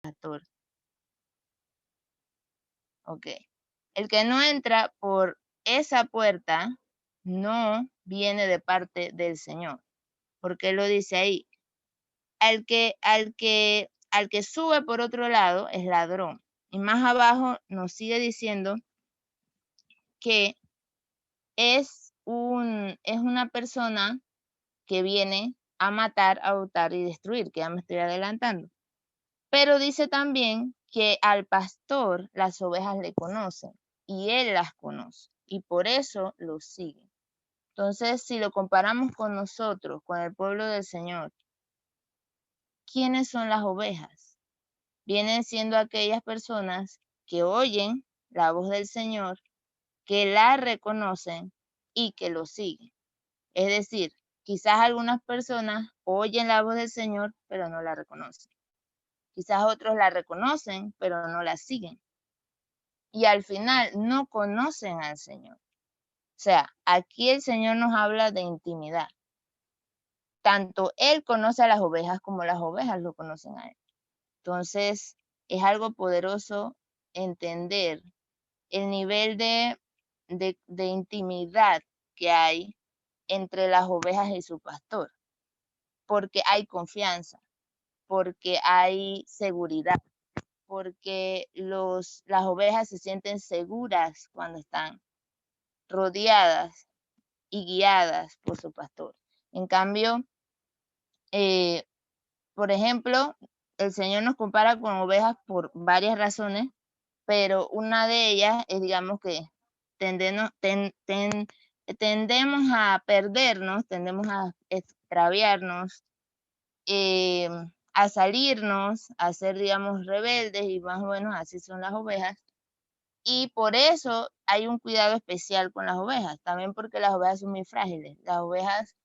pastor. Ok. El que no entra por esa puerta no viene de parte del Señor. Porque lo dice ahí. Al que sube por otro lado es ladrón. Y más abajo nos sigue diciendo que es una persona que viene a matar, a hurtar y destruir, que ya me estoy adelantando. Pero dice también que al pastor las ovejas le conocen y él las conoce y por eso los sigue. Entonces, si lo comparamos con nosotros, con el pueblo del Señor, ¿quiénes son las ovejas? Vienen siendo aquellas personas que oyen la voz del Señor, que la reconocen y que lo siguen. Es decir, quizás algunas personas oyen la voz del Señor, pero no la reconocen. Quizás otros la reconocen, pero no la siguen. Y al final no conocen al Señor. O sea, aquí el Señor nos habla de intimidad. Tanto Él conoce a las ovejas como las ovejas lo conocen a Él. Entonces, es algo poderoso entender el nivel de intimidad que hay entre las ovejas y su pastor, porque hay confianza, porque hay seguridad, porque las ovejas se sienten seguras cuando están rodeadas y guiadas por su pastor. En cambio, por ejemplo, el Señor nos compara con ovejas por varias razones, pero una de ellas es, digamos, que tendemos a perdernos, tendemos a extraviarnos, a salirnos, a ser, digamos, rebeldes y más o menos así son las ovejas. Y por eso hay un cuidado especial con las ovejas, también porque las ovejas son muy frágiles. Las ovejas,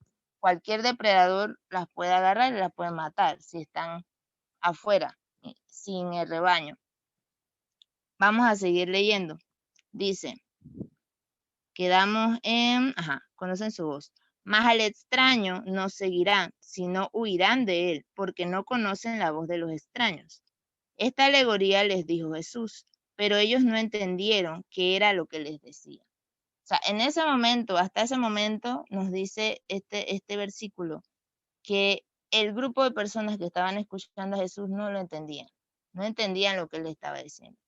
cualquier depredador las puede agarrar y las puede matar si están afuera, sin el rebaño. Vamos a seguir leyendo. Dice, quedamos en, conocen su voz. Mas al extraño no seguirán, sino huirán de él, porque no conocen la voz de los extraños. Esta alegoría les dijo Jesús, pero ellos no entendieron qué era lo que les decía. O sea, en ese momento, hasta ese momento, nos dice este versículo, que el grupo de personas que estaban escuchando a Jesús no lo entendían, no entendían lo que él estaba diciendo.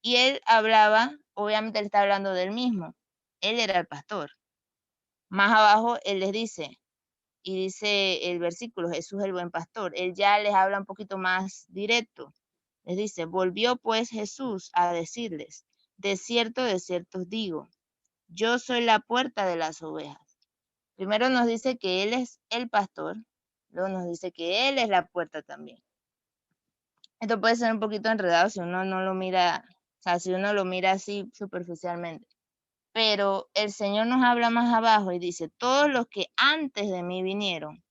Y él hablaba, obviamente él está hablando del mismo, él era el pastor. Más abajo él les dice, y dice el versículo, Jesús el buen pastor, él ya les habla un poquito más directo. Les dice, volvió pues Jesús a decirles, de cierto os digo, yo soy la puerta de las ovejas. Primero nos dice que él es el pastor, luego nos dice que él es la puerta también. Esto puede ser un poquito enredado si uno no lo mira, o sea, si uno lo mira así superficialmente. Pero el Señor nos habla más abajo y dice, todos los que antes de mí vinieron,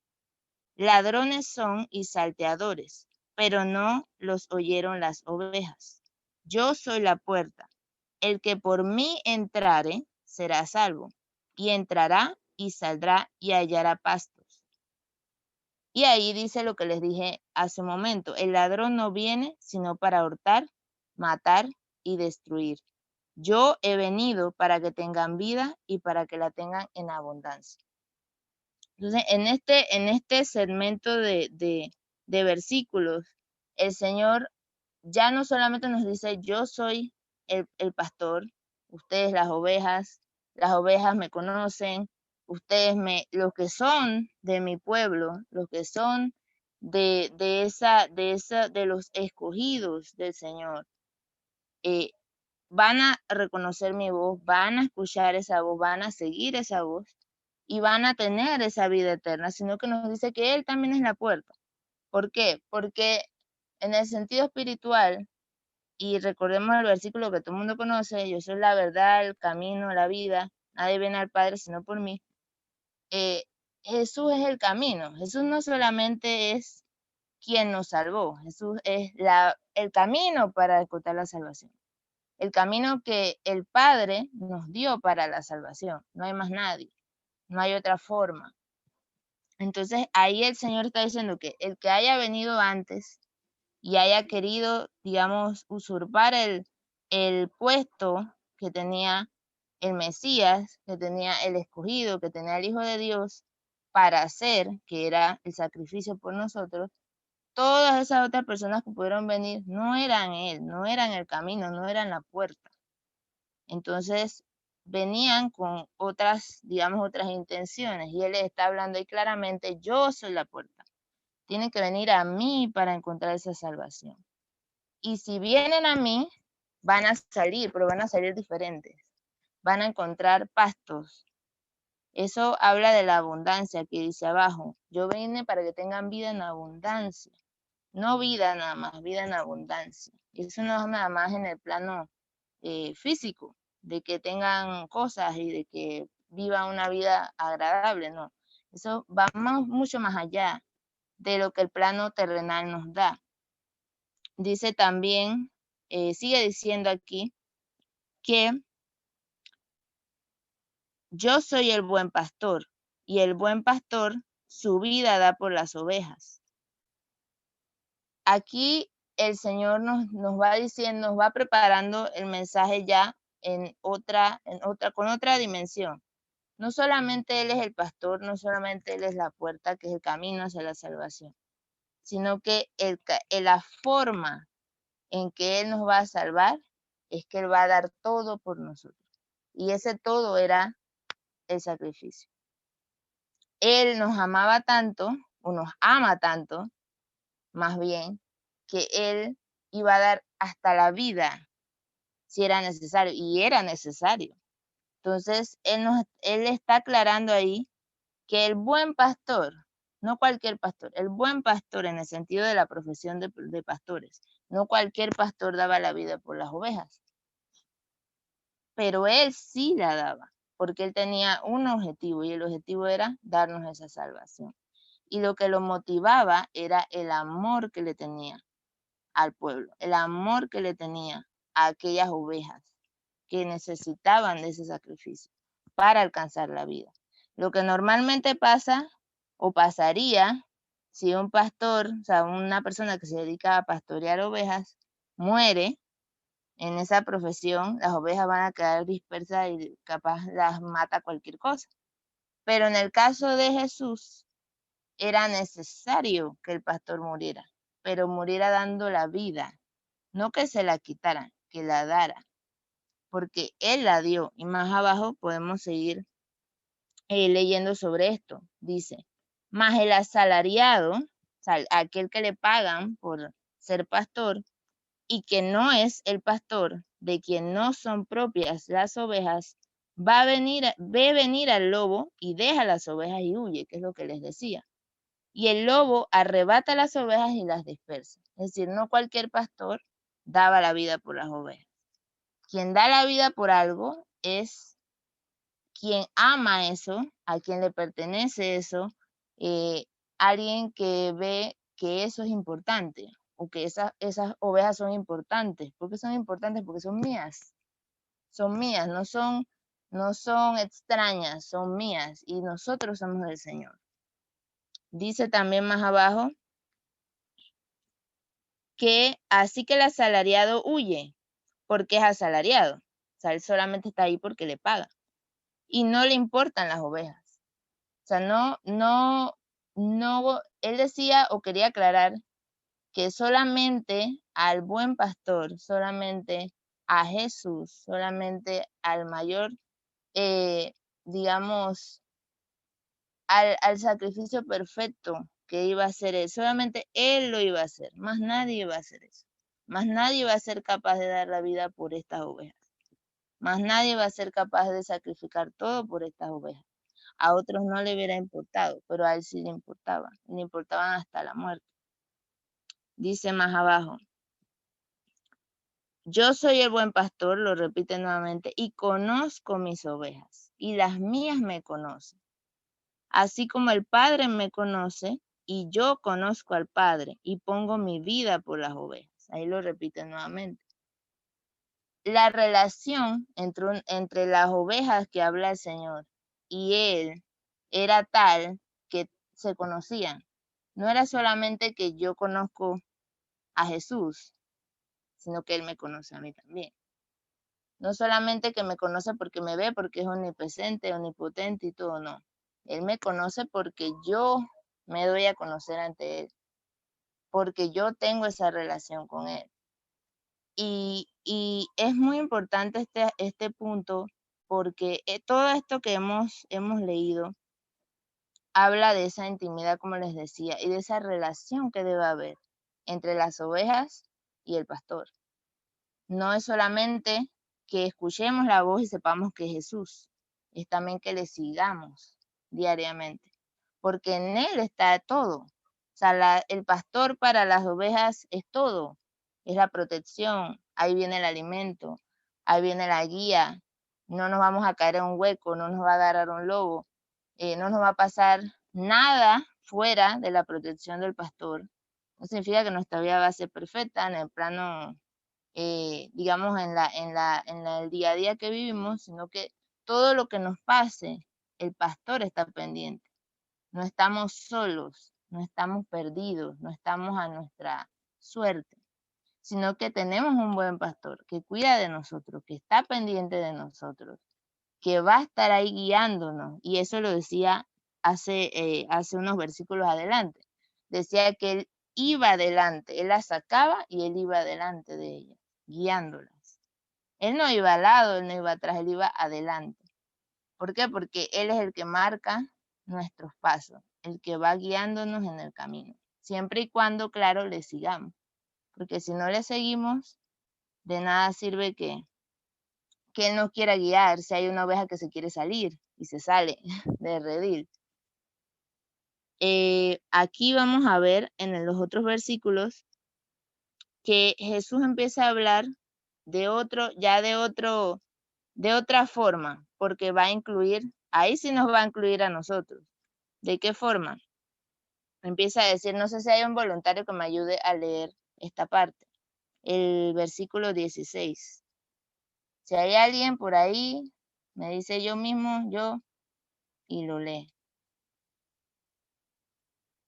ladrones son y salteadores, pero no los oyeron las ovejas. Yo soy la puerta. El que por mí entrare será salvo, y entrará y saldrá y hallará pastos. Y ahí dice lo que les dije hace un momento, el ladrón no viene sino para hurtar, matar y destruir. Yo he venido para que tengan vida y para que la tengan en abundancia. Entonces, en este segmento de versículos, el Señor ya no solamente nos dice, yo soy el pastor, ustedes las ovejas me conocen, ustedes los que son de mi pueblo, los que son de los escogidos del Señor, van a reconocer mi voz, van a escuchar esa voz, van a seguir esa voz y van a tener esa vida eterna, sino que nos dice que Él también es la puerta. ¿Por qué? Porque en el sentido espiritual, y recordemos el versículo que todo el mundo conoce, yo soy la verdad, el camino, la vida, nadie viene al Padre sino por mí. Jesús es el camino, Jesús no solamente es quien nos salvó, Jesús es el camino para encontrar la salvación. El camino que el Padre nos dio para la salvación. No hay más nadie. No hay otra forma. Entonces ahí el Señor está diciendo que el que haya venido antes y haya querido, digamos, usurpar el puesto que tenía el Mesías, que tenía el escogido, que tenía el Hijo de Dios para hacer, que era el sacrificio por nosotros, todas esas otras personas que pudieron venir no eran él, no eran el camino, no eran la puerta. Entonces venían con otras, digamos, otras intenciones, y él está hablando ahí claramente: yo soy la puerta. Tienen que venir a mí para encontrar esa salvación. Y si vienen a mí, van a salir, pero van a salir diferentes. Van a encontrar pastos. Eso habla de la abundancia que dice abajo. Yo vine para que tengan vida en abundancia. No vida nada más, vida en abundancia. Y eso no es nada más en el plano físico, de que tengan cosas y de que vivan una vida agradable, no. Eso va mucho más allá de lo que el plano terrenal nos da. Dice también, sigue diciendo aquí, que yo soy el buen pastor, y el buen pastor su vida da por las ovejas. Aquí el Señor nos va diciendo, nos va preparando el mensaje ya con otra dimensión. No solamente Él es el pastor, no solamente Él es la puerta, que es el camino hacia la salvación, sino que la forma en que Él nos va a salvar es que Él va a dar todo por nosotros. Y ese todo era el sacrificio. Él nos amaba tanto, o nos ama tanto, más bien, que Él iba a dar hasta la vida si era necesario, y era necesario. Entonces, Él está aclarando ahí que el buen pastor, no cualquier pastor, el buen pastor en el sentido de la profesión de pastores, no cualquier pastor daba la vida por las ovejas, pero él sí la daba, porque él tenía un objetivo, y el objetivo era darnos esa salvación. Y lo que lo motivaba era el amor que le tenía al pueblo, el amor que le tenía a aquellas ovejas que necesitaban de ese sacrificio para alcanzar la vida. Lo que normalmente pasa o pasaría si un pastor, o sea, una persona que se dedica a pastorear ovejas, muere en esa profesión, las ovejas van a quedar dispersas y capaz las mata cualquier cosa. Pero en el caso de Jesús, era necesario que el pastor muriera, pero muriera dando la vida, no que se la quitaran, que la dara, porque Él la dio. Y más abajo podemos seguir leyendo sobre esto. Dice, más el asalariado, o sea, aquel que le pagan por ser pastor, y que no es el pastor, de quien no son propias las ovejas, ve venir al lobo y deja las ovejas y huye, que es lo que les decía. Y el lobo arrebata las ovejas y las dispersa. Es decir, no cualquier pastor daba la vida por las ovejas. Quien da la vida por algo es quien ama eso, a quien le pertenece eso, eh, alguien que ve que eso es importante, o que esas ovejas son importantes. ¿Por qué son importantes? Porque son mías, no son extrañas, son mías, y nosotros somos del Señor. Dice también más abajo que así que el asalariado huye, porque es asalariado. O sea, él solamente está ahí porque le paga. Y no le importan las ovejas. O sea, él decía o quería aclarar que solamente al buen pastor, solamente a Jesús, solamente al mayor, digamos, al sacrificio perfecto que iba a hacer él, solamente él lo iba a hacer, más nadie iba a hacer eso. Más nadie iba a ser capaz de dar la vida por estas ovejas. Más nadie va a ser capaz de sacrificar todo por estas ovejas. A otros no le hubiera importado, pero a él sí le importaban hasta la muerte. Dice más abajo, yo soy el buen pastor, lo repite nuevamente, y conozco mis ovejas, y las mías me conocen. Así como el Padre me conoce, y yo conozco al Padre, y pongo mi vida por las ovejas. Ahí lo repite nuevamente. La relación entre las ovejas que habla el Señor y él era tal que se conocían. No era solamente que yo conozco a Jesús, sino que Él me conoce a mí también. No solamente que me conoce porque me ve, porque es omnipresente, omnipotente y todo, no. Él me conoce porque yo me doy a conocer ante Él, porque yo tengo esa relación con Él. Y es muy importante este punto porque todo esto que hemos leído habla de esa intimidad, como les decía, y de esa relación que debe haber entre las ovejas y el pastor. No es solamente que escuchemos la voz y sepamos que es Jesús, es también que le sigamos diariamente, porque en Él está todo. O sea, el pastor para las ovejas es todo, es la protección, ahí viene el alimento, ahí viene la guía, no nos vamos a caer en un hueco, no nos va a agarrar un lobo, no nos va a pasar nada fuera de la protección del pastor. No significa que nuestra vida va a ser perfecta en el plano digamos, en el día a día que vivimos, sino que todo lo que nos pase, el pastor está pendiente. No estamos solos, no estamos perdidos, no estamos a nuestra suerte, sino que tenemos un buen pastor que cuida de nosotros, que está pendiente de nosotros, que va a estar ahí guiándonos. Y eso lo decía hace unos versículos adelante. Decía que Él iba adelante, Él la sacaba y Él iba adelante de ella, guiándolas. Él no iba al lado, Él no iba atrás, Él iba adelante. ¿Por qué? Porque Él es el que marca nuestros pasos, el que va guiándonos en el camino. Siempre y cuando, claro, le sigamos. Porque si no le seguimos, de nada sirve que Él nos quiera guiar si hay una oveja que se quiere salir y se sale del redil. Aquí vamos a ver en los otros versículos que Jesús empieza a hablar de otra forma, porque va a incluir, ahí sí nos va a incluir a nosotros. ¿De qué forma? Empieza a decir, no sé si hay un voluntario que me ayude a leer esta parte, el versículo 16. Si hay alguien por ahí, me dice yo mismo, yo, y lo lee.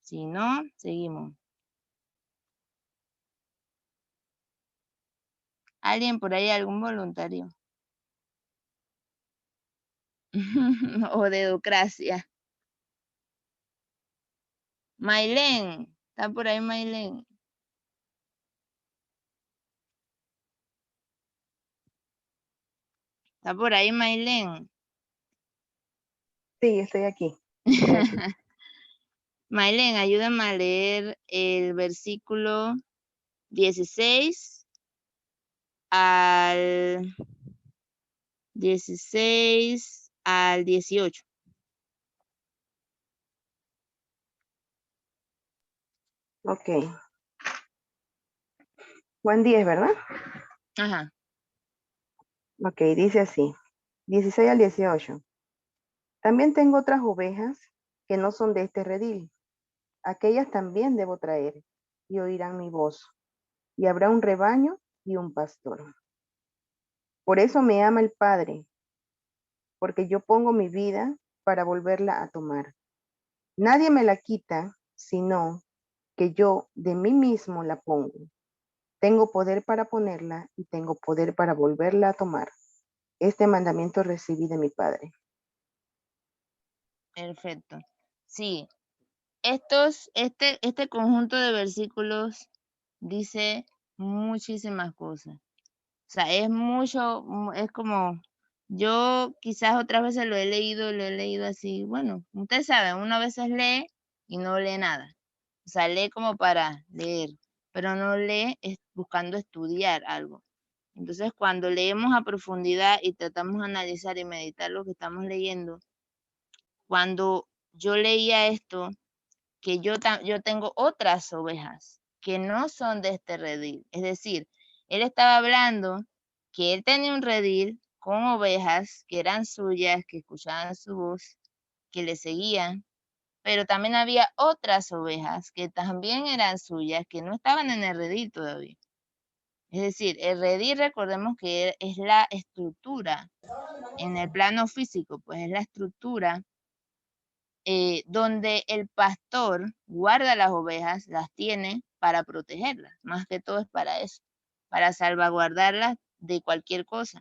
Si no, seguimos. ¿Alguien por ahí, algún voluntario? O dedocracia. Mailén, ¿está por ahí Mailén? ¿Está por ahí Mailén? Sí, estoy aquí. Mailén, ayúdame a leer el versículo 16 al 18. Ok. Juan 10, ¿verdad? Ajá. Ok, dice así. 16 al 18. También tengo otras ovejas que no son de este redil. Aquellas también debo traer y oirán mi voz. Y habrá un rebaño y un pastor. Por eso me ama el Padre, porque yo pongo mi vida para volverla a tomar. Nadie me la quita, sino que yo de mí mismo la pongo. Tengo poder para ponerla y tengo poder para volverla a tomar. Este mandamiento recibí de mi Padre. Perfecto. Sí, este conjunto de versículos dice muchísimas cosas. O sea, es mucho, es como, yo quizás otras veces lo he leído así, bueno, ustedes saben, uno a veces lee y no lee nada. O sea, lee como para leer, pero no lee buscando estudiar algo. Entonces, cuando leemos a profundidad y tratamos de analizar y meditar lo que estamos leyendo, cuando yo leía esto, que yo tengo otras ovejas que no son de este redil. Es decir, él estaba hablando que él tenía un redil con ovejas que eran suyas, que escuchaban su voz, que le seguían, pero también había otras ovejas que también eran suyas, que no estaban en el redil todavía. Es decir, el redil, recordemos que es la estructura en el plano físico, pues es la estructura donde el pastor guarda las ovejas, las tiene para protegerlas, más que todo es para eso, para salvaguardarlas de cualquier cosa,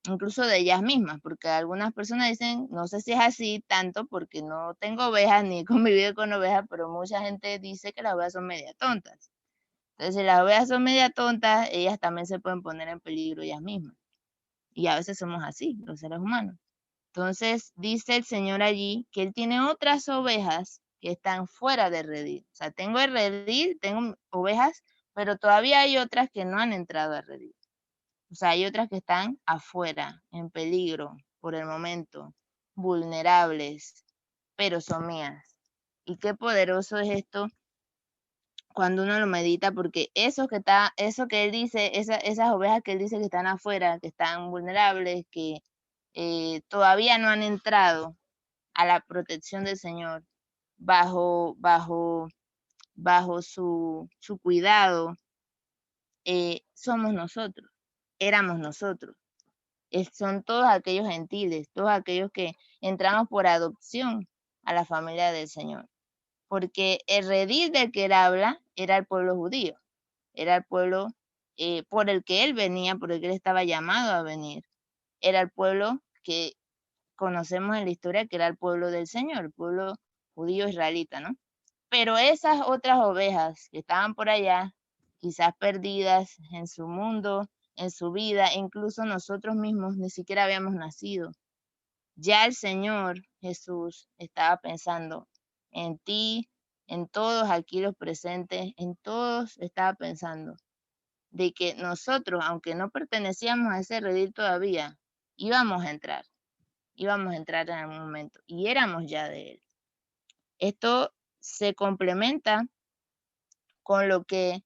incluso de ellas mismas, porque algunas personas dicen, no sé si es así tanto porque no tengo ovejas ni he convivido con ovejas, pero mucha gente dice que las ovejas son media tontas. Entonces, si las ovejas son media tontas, ellas también se pueden poner en peligro ellas mismas. Y a veces somos así, los seres humanos. Entonces, dice el Señor allí que Él tiene otras ovejas que están fuera del redil. O sea, tengo el redil, tengo ovejas, pero todavía hay otras que no han entrado al redil. O sea, hay otras que están afuera, en peligro, por el momento, vulnerables, pero son mías. Y qué poderoso es esto cuando uno lo medita, porque eso que él dice, esas ovejas que él dice que están afuera, que están vulnerables, que todavía no han entrado a la protección del Señor, bajo, bajo, bajo su cuidado, somos nosotros, éramos nosotros. Son todos aquellos gentiles, todos aquellos que entramos por adopción a la familia del Señor. Porque el redil del que él habla era el pueblo judío, era el pueblo por el que él venía, por el que él estaba llamado a venir. Era el pueblo que conocemos en la historia que era el pueblo del Señor, el pueblo judío israelita, ¿no? Pero esas otras ovejas que estaban por allá, quizás perdidas en su mundo, en su vida, incluso nosotros mismos ni siquiera habíamos nacido. Ya el Señor Jesús estaba pensando en ti, en todos aquí los presentes, en todos estaba pensando de que nosotros, aunque no pertenecíamos a ese redil todavía, íbamos a entrar en algún momento y éramos ya de él. Esto se complementa con lo que,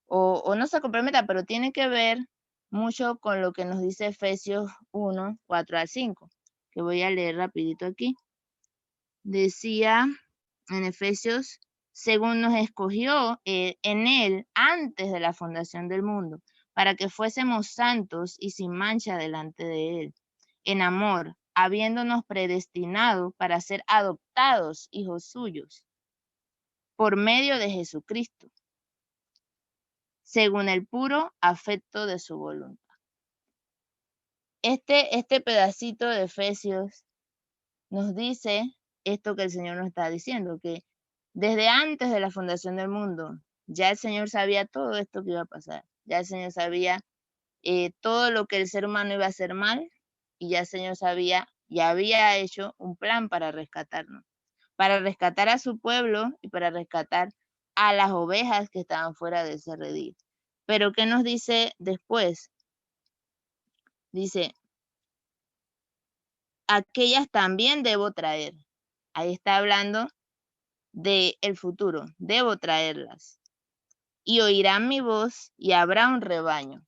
o no se complementa, pero tiene que ver mucho con lo que nos dice Efesios 1, 4 al 5, que voy a leer rapidito aquí. Decía en Efesios, según nos escogió en él antes de la fundación del mundo, para que fuésemos santos y sin mancha delante de él, en amor, habiéndonos predestinado para ser adoptados hijos suyos, por medio de Jesucristo, según el puro afecto de su voluntad. Este pedacito de Efesios nos dice esto que el Señor nos está diciendo, que desde antes de la fundación del mundo, ya el Señor sabía todo esto que iba a pasar. Ya el Señor sabía todo lo que el ser humano iba a hacer mal, y ya el Señor sabía y había hecho un plan para rescatarnos, para rescatar a su pueblo y para rescatar a las ovejas que estaban fuera de ese redil. Pero ¿qué nos dice después? Dice, aquellas también debo traer. Ahí está hablando del futuro, debo traerlas. Y oirán mi voz y habrá un rebaño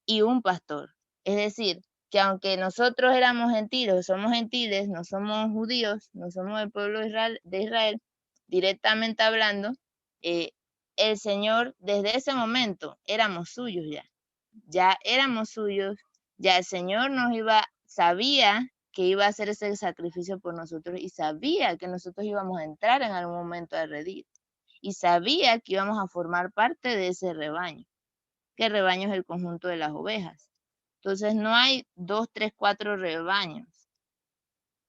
y un pastor. Es decir, que aunque nosotros éramos gentiles, somos gentiles, no somos judíos, no somos el pueblo de Israel, directamente hablando, el Señor desde ese momento éramos suyos ya éramos suyos, ya el Señor sabía que iba a hacer ese sacrificio por nosotros y sabía que nosotros íbamos a entrar en algún momento a redil y sabía que íbamos a formar parte de ese rebaño, que el rebaño es el conjunto de las ovejas. Entonces no hay 2, 3, 4 rebaños,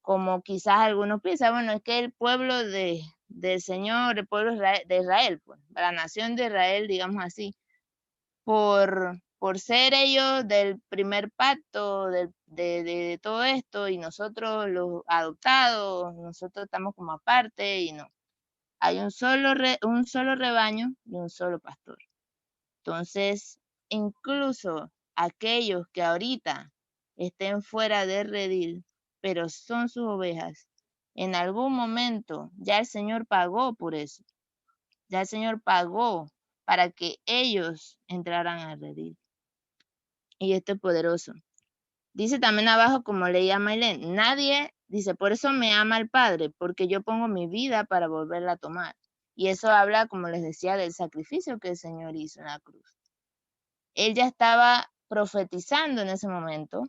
como quizás algunos piensan, bueno, es que el pueblo del Señor, el pueblo de Israel, pues, la nación de Israel, digamos así, por ser ellos del primer pacto, de todo esto, y nosotros los adoptados, nosotros estamos como aparte, y no. Hay un solo rebaño y un solo pastor. Entonces, incluso aquellos que ahorita estén fuera de redil, pero son sus ovejas, en algún momento ya el Señor pagó por eso. Ya el Señor pagó para que ellos entraran al redil. Y esto es poderoso. Dice también abajo, como leía Maylene, nadie, dice, por eso me ama el Padre, porque yo pongo mi vida para volverla a tomar. Y eso habla, como les decía, del sacrificio que el Señor hizo en la cruz. Él ya estaba profetizando en ese momento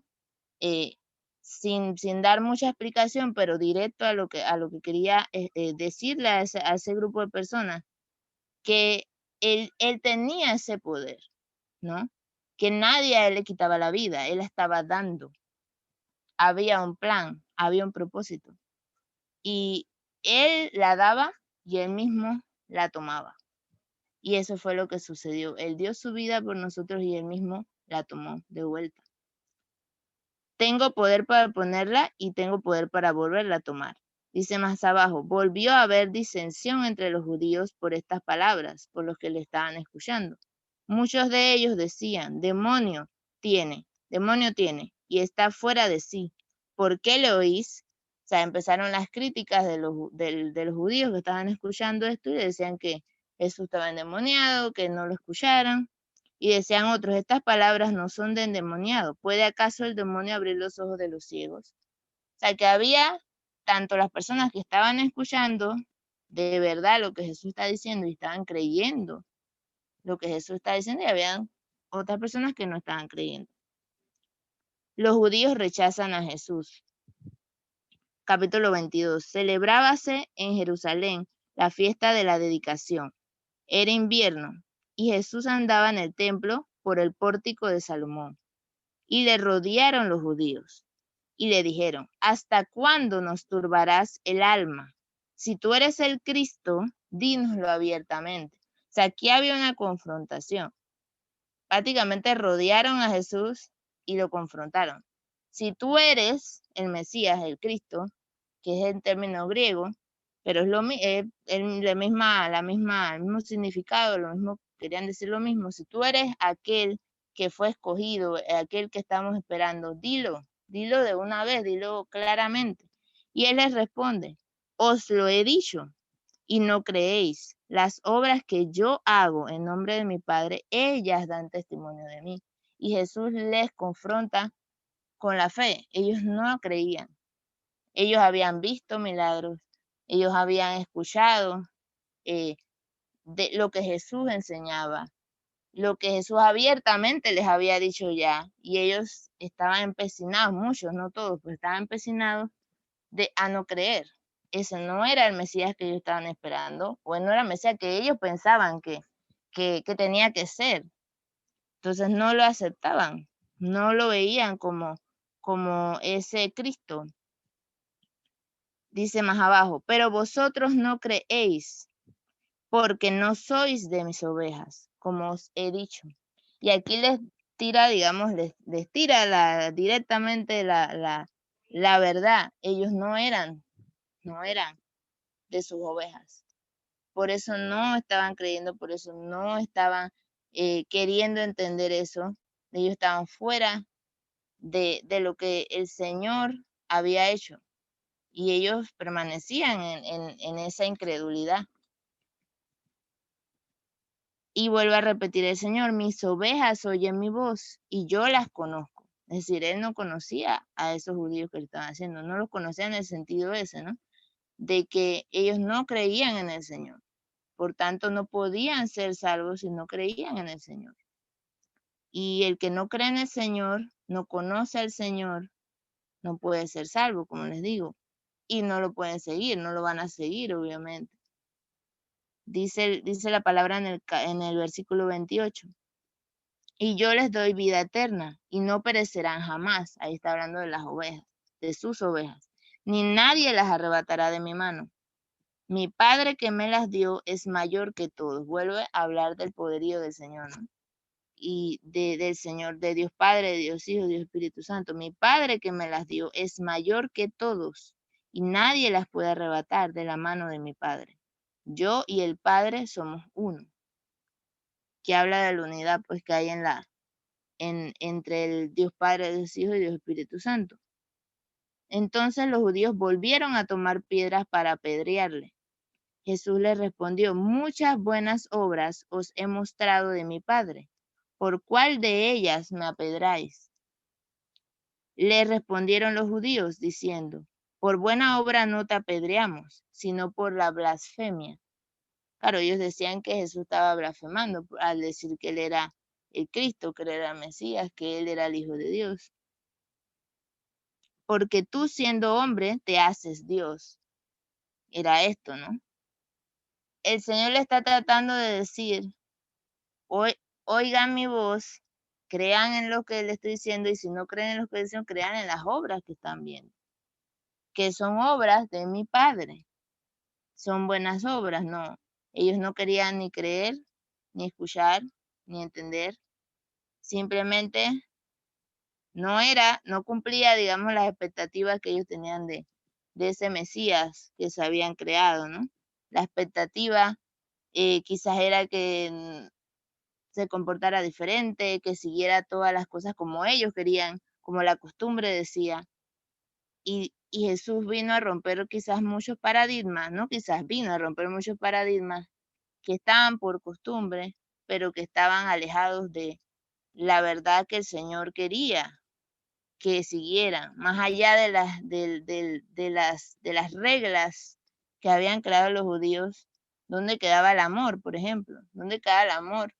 sin dar mucha explicación, pero directo a lo que quería decirle a ese grupo de personas, que él tenía ese poder, ¿no? Que nadie a él le quitaba la vida, él la estaba dando. Había un plan, había un propósito. Y él la daba y él mismo la tomaba. Y eso fue lo que sucedió. Él dio su vida por nosotros y él mismo la tomó de vuelta. Tengo poder para ponerla y tengo poder para volverla a tomar. Dice más abajo, volvió a haber disensión entre los judíos por estas palabras, por los que le estaban escuchando. Muchos de ellos decían, demonio tiene, y está fuera de sí. ¿Por qué le oís? O sea, empezaron las críticas de los judíos que estaban escuchando esto y decían que Jesús estaba endemoniado, que no lo escucharan. Y decían otros, estas palabras no son de endemoniado. ¿Puede acaso el demonio abrir los ojos de los ciegos? O sea, que había tanto las personas que estaban escuchando de verdad lo que Jesús está diciendo y estaban creyendo lo que Jesús está diciendo y había otras personas que no estaban creyendo. Los judíos rechazan a Jesús. Capítulo 22. Celebrábase en Jerusalén la fiesta de la dedicación. Era invierno y Jesús andaba en el templo por el pórtico de Salomón. Y le rodearon los judíos y le dijeron, ¿hasta cuándo nos turbarás el alma? Si tú eres el Cristo, dínoslo abiertamente. O sea, aquí había una confrontación. Prácticamente rodearon a Jesús y lo confrontaron. Si tú eres el Mesías, el Cristo, que es el término griego, pero es el mismo significado, lo mismo, querían decir lo mismo. Si tú eres aquel que fue escogido, aquel que estamos esperando, dilo de una vez, dilo claramente. Y él les responde, os lo he dicho y no creéis. Las obras que yo hago en nombre de mi Padre, ellas dan testimonio de mí. Y Jesús les confronta con la fe. Ellos no creían. Ellos habían visto milagros, ellos habían escuchado de lo que Jesús enseñaba, lo que Jesús abiertamente les había dicho ya, y ellos estaban empecinados, muchos, no todos, pero estaban empecinados a no creer. Ese no era el Mesías que ellos estaban esperando, o no era el Mesías que ellos pensaban que tenía que ser. Entonces no lo aceptaban, no lo veían como ese Cristo. Dice más abajo, pero vosotros no creéis, porque no sois de mis ovejas, como os he dicho. Y aquí les tira, digamos, les tira directamente la verdad. Ellos no eran de sus ovejas. Por eso no estaban creyendo, por eso no estaban queriendo entender eso. Ellos estaban fuera de lo que el Señor había hecho. Y ellos permanecían en esa incredulidad. Y vuelve a repetir el Señor, mis ovejas oyen mi voz y yo las conozco. Es decir, él no conocía a esos judíos que le estaban haciendo, no los conocía en el sentido ese, ¿no? De que ellos no creían en el Señor. Por tanto, no podían ser salvos si no creían en el Señor. Y el que no cree en el Señor, no conoce al Señor, no puede ser salvo, como les digo. Y no lo pueden seguir, no lo van a seguir, obviamente. Dice la palabra en el versículo 28. Y yo les doy vida eterna y no perecerán jamás. Ahí está hablando de las ovejas, de sus ovejas. Ni nadie las arrebatará de mi mano. Mi Padre que me las dio es mayor que todos. Vuelve a hablar del poderío del Señor, ¿no? Y del Señor, de Dios Padre, de Dios Hijo, de Dios Espíritu Santo. Mi Padre que me las dio es mayor que todos y nadie las puede arrebatar de la mano de mi Padre. Yo y el Padre somos uno. Que habla de la unidad pues que hay entre el Dios Padre, Dios Hijo y Dios Espíritu Santo. Entonces los judíos volvieron a tomar piedras para apedrearle. Jesús les respondió, muchas buenas obras os he mostrado de mi Padre. ¿Por cuál de ellas me apedráis? Le respondieron los judíos diciendo, por buena obra no te apedreamos, sino por la blasfemia. Claro, ellos decían que Jesús estaba blasfemando al decir que él era el Cristo, que él era el Mesías, que él era el Hijo de Dios. porque tú siendo hombre te haces Dios. Era esto, ¿no? El Señor le está tratando de decir, oigan mi voz, crean en lo que le estoy diciendo, y si no creen en lo que estoy diciendo, crean en las obras que están viendo, que son obras de mi Padre. Son buenas obras, no. Ellos no querían ni creer, ni escuchar, ni entender. Simplemente no cumplía, digamos, las expectativas que ellos tenían de ese Mesías que se habían creado, ¿no? La expectativa quizás era que se comportara diferente, que siguiera todas las cosas como ellos querían, como la costumbre decía. Y Jesús vino a romper quizás muchos paradigmas, ¿no? Quizás vino a romper muchos paradigmas que estaban por costumbre, pero que estaban alejados de la verdad que el Señor quería que siguieran, más allá de las reglas que habían creado los judíos. ¿Dónde quedaba el amor, por ejemplo? ¿Dónde quedaba el amor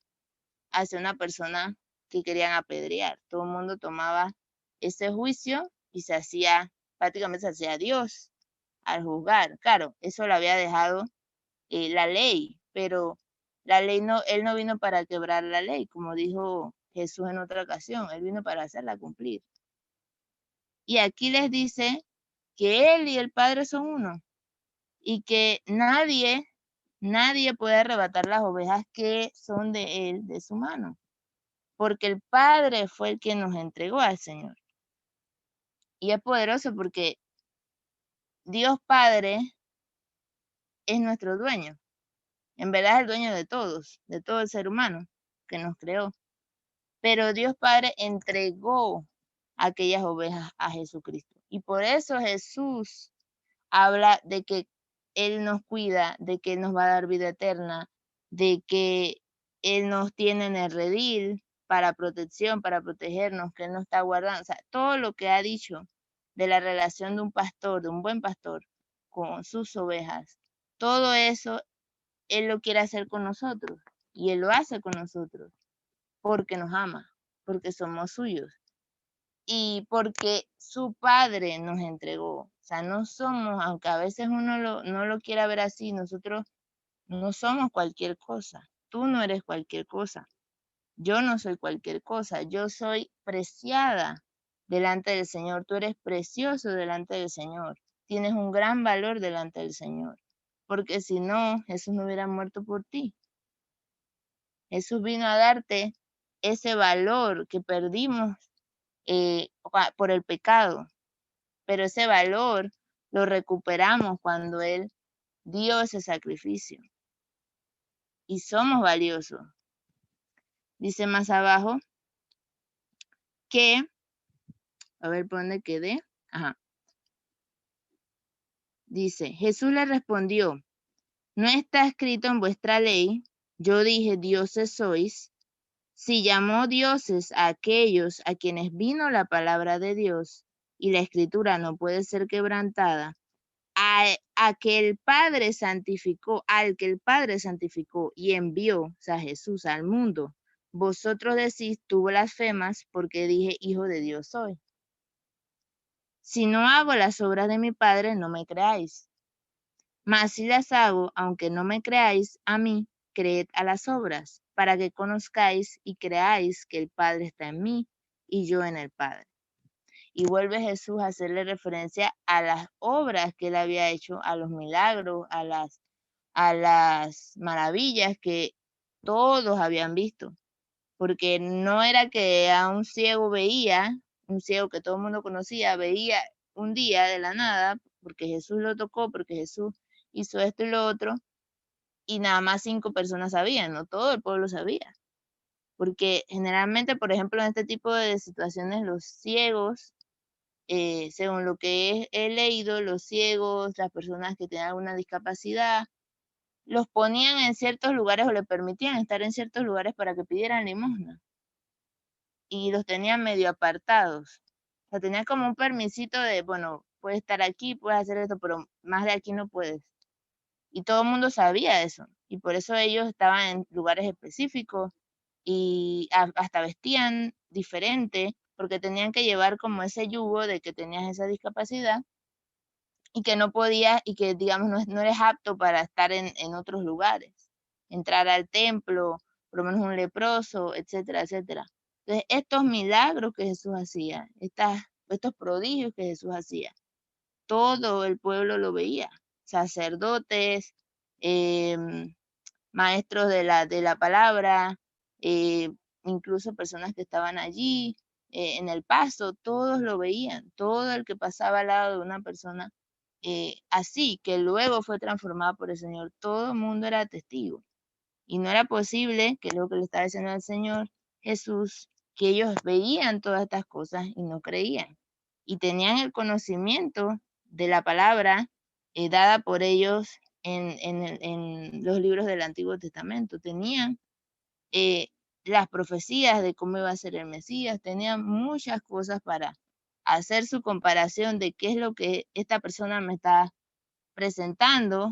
hacia una persona que querían apedrear? Todo el mundo tomaba ese juicio y prácticamente se hacía Dios al juzgar. Claro, eso lo había dejado la ley, pero la ley él no vino para quebrar la ley, como dijo Jesús en otra ocasión, él vino para hacerla cumplir. Y aquí les dice que él y el Padre son uno y que nadie puede arrebatar las ovejas que son de él, de su mano, porque el Padre fue el que nos entregó al Señor. Y es poderoso porque Dios Padre es nuestro dueño. En verdad es el dueño de todos, de todo el ser humano que nos creó. Pero Dios Padre entregó aquellas ovejas a Jesucristo. Y por eso Jesús habla de que Él nos cuida, de que Él nos va a dar vida eterna, de que Él nos tiene en el redil para protección, para protegernos, que Él nos está guardando. O sea, todo lo que ha dicho de la relación de un pastor, de un buen pastor, con sus ovejas, todo eso Él lo quiere hacer con nosotros y Él lo hace con nosotros porque nos ama, porque somos suyos y porque su Padre nos entregó. O sea, no somos, aunque a veces uno no lo quiera ver así, nosotros no somos cualquier cosa. Tú no eres cualquier cosa. Yo no soy cualquier cosa. Yo soy preciada delante del Señor. Tú eres precioso delante del Señor. Tienes un gran valor delante del Señor. Porque si no, Jesús no hubiera muerto por ti. Jesús vino a darte ese valor que perdimos por el pecado, pero ese valor lo recuperamos cuando Él dio ese sacrificio y somos valiosos. Dice más abajo que, a ver por dónde quedé, ajá, dice, Jesús le respondió, no está escrito en vuestra ley, yo dije dioses sois. Si llamó dioses a aquellos a quienes vino la palabra de Dios y la escritura no puede ser quebrantada, al que el Padre santificó y envió, o sea, Jesús al mundo, vosotros decís, tú blasfemas porque dije, hijo de Dios soy. Si no hago las obras de mi Padre, no me creáis. Mas si las hago, aunque no me creáis a mí, creed a las obras, para que conozcáis y creáis que el Padre está en mí y yo en el Padre. Y vuelve Jesús a hacerle referencia a las obras que él había hecho, a los milagros, a las maravillas que todos habían visto. Porque no era que a un ciego un ciego que todo el mundo conocía, veía un día de la nada, porque Jesús lo tocó, porque Jesús hizo esto y lo otro, y nada más 5 personas sabían, no todo el pueblo sabía. Porque generalmente, por ejemplo, en este tipo de situaciones, los ciegos, según lo que he leído, los ciegos, las personas que tienen alguna discapacidad, los ponían en ciertos lugares o le permitían estar en ciertos lugares para que pidieran limosna. Y los tenían medio apartados. O sea, tenían como un permisito de, bueno, puedes estar aquí, puedes hacer esto, pero más de aquí no puedes. Y todo el mundo sabía eso. Y por eso ellos estaban en lugares específicos y hasta vestían diferente porque tenían que llevar como ese yugo de que tenías esa discapacidad y que no podías, y que digamos no eres apto para estar en otros lugares, entrar al templo, por lo menos un leproso, etcétera, etcétera. Entonces, estos milagros que Jesús hacía, estos prodigios que Jesús hacía, todo el pueblo lo veía, sacerdotes, maestros de la palabra, eh, incluso personas que estaban allí en el paso, todos lo veían, todo el que pasaba al lado de una persona así, que luego fue transformada por el Señor, todo el mundo era testigo. Y no era posible, que es lo que le estaba diciendo al Señor Jesús, que ellos veían todas estas cosas y no creían. Y tenían el conocimiento de la palabra dada por ellos en los libros del Antiguo Testamento. Tenían eh, las profecías de cómo iba a ser el Mesías, tenían muchas cosas para hacer su comparación de qué es lo que esta persona me está presentando,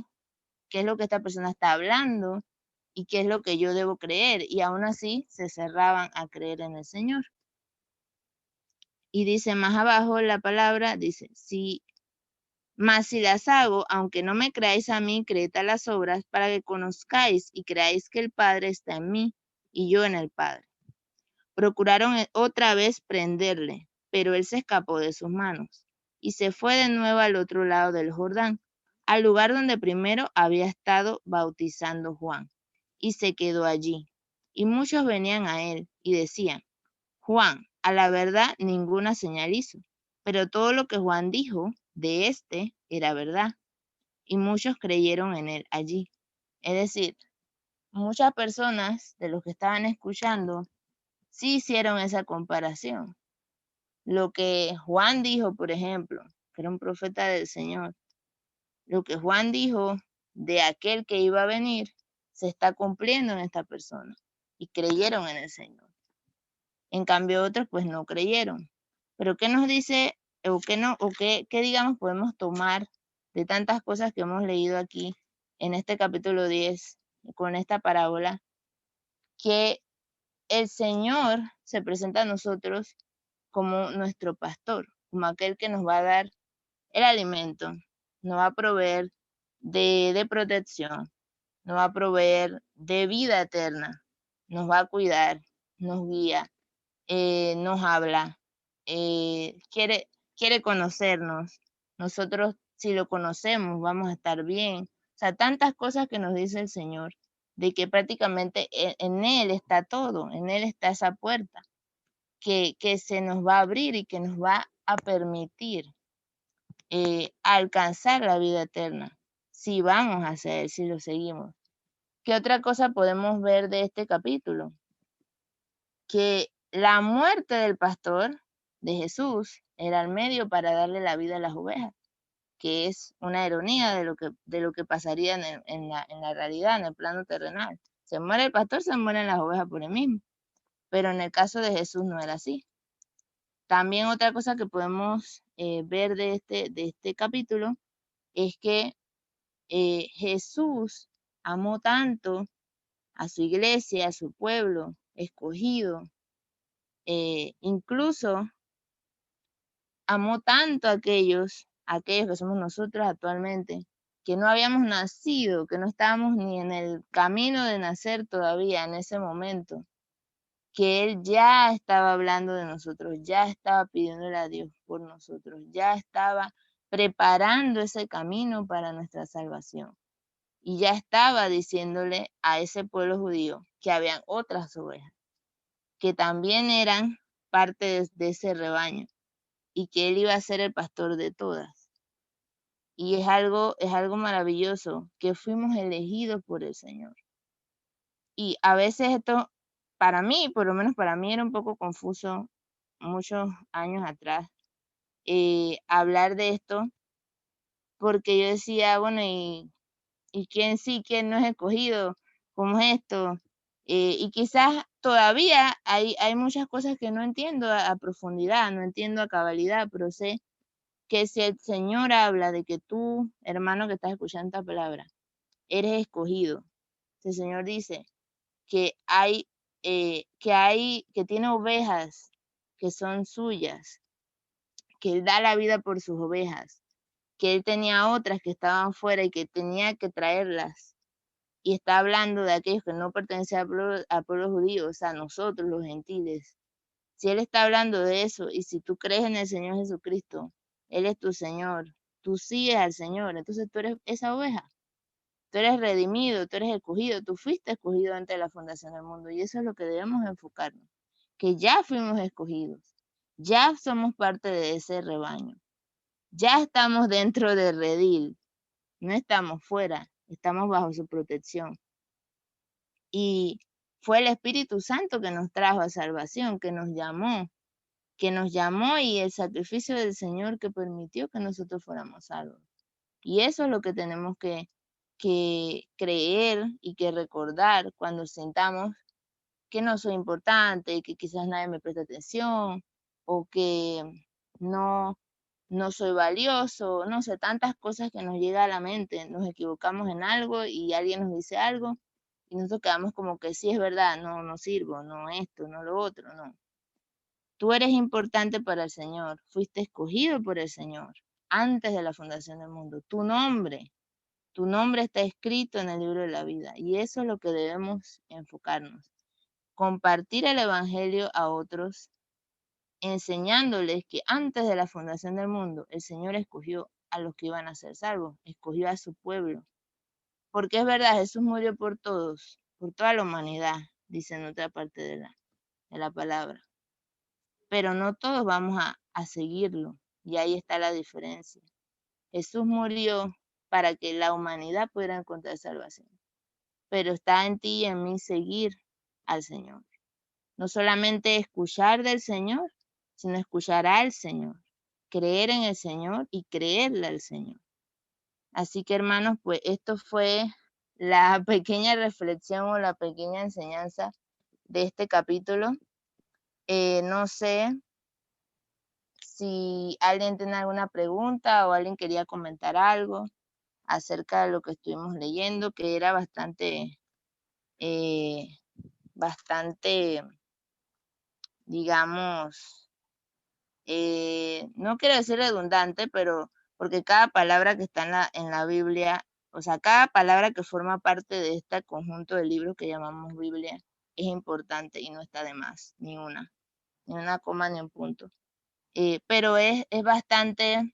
qué es lo que esta persona está hablando y qué es lo que yo debo creer. Y aún así se cerraban a creer en el Señor. Y dice más abajo la palabra, dice, mas si las hago, aunque no me creáis a mí, creed a las obras, para que conozcáis y creáis que el Padre está en mí y yo en el Padre. Procuraron otra vez prenderle, pero él se escapó de sus manos y se fue de nuevo al otro lado del Jordán, al lugar donde primero había estado bautizando Juan, y se quedó allí. Y muchos venían a él y decían, Juan, a la verdad ninguna señal hizo, pero todo lo que Juan dijo de éste era verdad, y muchos creyeron en él allí. Es decir, muchas personas de los que estaban escuchando sí hicieron esa comparación. Lo que Juan dijo, por ejemplo, que era un profeta del Señor, lo que Juan dijo de aquel que iba a venir, se está cumpliendo en esta persona y creyeron en el Señor. En cambio otros pues no creyeron. Pero ¿qué nos dice o qué no o qué digamos podemos tomar de tantas cosas que hemos leído aquí en este capítulo 10 con esta parábola? Que el Señor se presenta a nosotros como nuestro pastor, como aquel que nos va a dar el alimento, nos va a proveer de protección, nos va a proveer de vida eterna, nos va a cuidar, nos guía, nos habla, quiere conocernos. Nosotros, si lo conocemos, vamos a estar bien. O sea, tantas cosas que nos dice el Señor, de que prácticamente en Él está todo, en Él está esa puerta que se nos va a abrir y que nos va a permitir alcanzar la vida eterna, si vamos a hacer, si lo seguimos. ¿Qué otra cosa podemos ver de este capítulo? Que la muerte del pastor, de Jesús, era el medio para darle la vida a las ovejas, que es una ironía de lo que pasaría en la realidad, en el plano terrenal. Se muere el pastor, se mueren las ovejas por él mismo. Pero en el caso de Jesús no era así. También otra cosa que podemos ver de este capítulo es que Jesús amó tanto a su iglesia, a su pueblo escogido, incluso amó tanto a aquellos que somos nosotros actualmente, que no habíamos nacido, que no estábamos ni en el camino de nacer todavía en ese momento, que Él ya estaba hablando de nosotros, ya estaba pidiéndole a Dios por nosotros, ya estaba preparando ese camino para nuestra salvación. Y ya estaba diciéndole a ese pueblo judío que habían otras ovejas, que también eran parte de ese rebaño y que Él iba a ser el pastor de todas. Y es algo maravilloso, que fuimos elegidos por el Señor. Y a veces esto, para mí, por lo menos para mí, era un poco confuso muchos años atrás, hablar de esto, porque yo decía, bueno, ¿y quién sí, quién no es escogido? ¿Cómo es esto? Y quizás todavía hay muchas cosas que no entiendo a profundidad, no entiendo a cabalidad, pero sé que si el Señor habla de que tú, hermano que estás escuchando esta palabra, eres escogido, si el Señor dice que que tiene ovejas que son suyas, que Él da la vida por sus ovejas, que Él tenía otras que estaban fuera y que tenía que traerlas. Y está hablando de aquellos que no pertenecen al pueblo judío, o sea, nosotros los gentiles. Si Él está hablando de eso, y si tú crees en el Señor Jesucristo, Él es tu Señor, tú sigues al Señor, entonces tú eres esa oveja. Tú eres redimido, tú eres escogido, tú fuiste escogido antes de la fundación del mundo. Y eso es lo que debemos enfocarnos, que ya fuimos escogidos, ya somos parte de ese rebaño, ya estamos dentro del redil, no estamos fuera, estamos bajo su protección. Y fue el Espíritu Santo que nos trajo a salvación, que nos llamó y el sacrificio del Señor que permitió que nosotros fuéramos salvos. Y eso es lo que tenemos que creer y que recordar cuando sintamos que no soy importante, que quizás nadie me presta atención o que no, no soy valioso, no sé, tantas cosas que nos llega a la mente, nos equivocamos en algo y alguien nos dice algo y nosotros quedamos como que sí es verdad, no, no sirvo, no esto, no lo otro, no. Tú eres importante para el Señor, fuiste escogido por el Señor antes de la fundación del mundo. Tu nombre está escrito en el libro de la vida y eso es lo que debemos enfocarnos. Compartir el Evangelio a otros, enseñándoles que antes de la fundación del mundo el Señor escogió a los que iban a ser salvos, escogió a su pueblo. Porque es verdad, Jesús murió por todos, por toda la humanidad, dice en otra parte de la palabra. Pero no todos vamos a seguirlo y ahí está la diferencia. Jesús murió para que la humanidad pudiera encontrar salvación. Pero está en ti y en mí seguir al Señor. No solamente escuchar del Señor, sino escuchar al Señor, creer en el Señor y creerle al Señor. Así que hermanos, pues esto fue la pequeña reflexión o la pequeña enseñanza de este capítulo. No sé si alguien tiene alguna pregunta o alguien quería comentar algo acerca de lo que estuvimos leyendo, que era bastante, digamos, no quiero decir redundante, pero porque cada palabra que está en la Biblia, o sea, cada palabra que forma parte de este conjunto de libros que llamamos Biblia es importante y no está de más, ni una coma, ni un punto. Pero es bastante,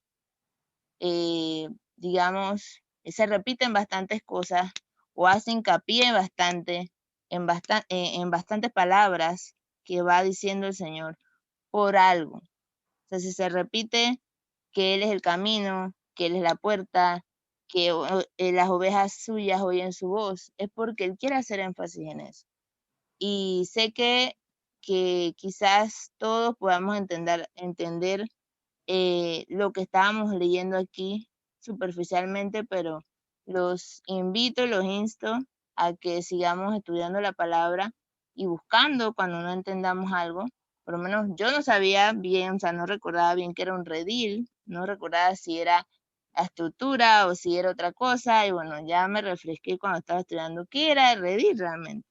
digamos, se repiten bastantes cosas o hace hincapié bastante en bastantes palabras que va diciendo el Señor por algo. O sea, si se repite que Él es el camino, que Él es la puerta, que las ovejas suyas oyen su voz, es porque Él quiere hacer énfasis en eso. Y sé que quizás todos podamos entender lo que estábamos leyendo aquí superficialmente, pero los invito, los insto a que sigamos estudiando la palabra y buscando cuando no entendamos algo. Por lo menos yo no sabía bien, o sea, no recordaba bien que era un redil, no recordaba si era la estructura o si era otra cosa, y bueno, ya me refresqué cuando estaba estudiando qué era el redil realmente.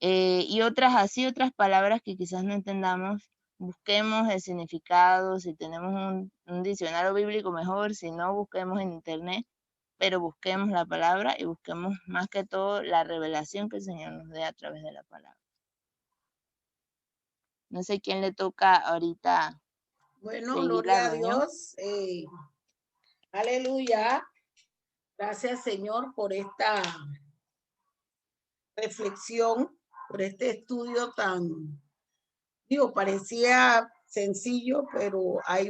Y otras así, otras palabras que quizás no entendamos, busquemos el significado, si tenemos un diccionario bíblico mejor, si no, busquemos en internet, pero busquemos la palabra y busquemos más que todo la revelación que el Señor nos dé a través de la palabra. No sé quién le toca ahorita Bueno, seguir la gloria a reunión. Dios. Aleluya. Gracias, Señor, por esta reflexión, por este estudio tan, digo, parecía sencillo, pero hay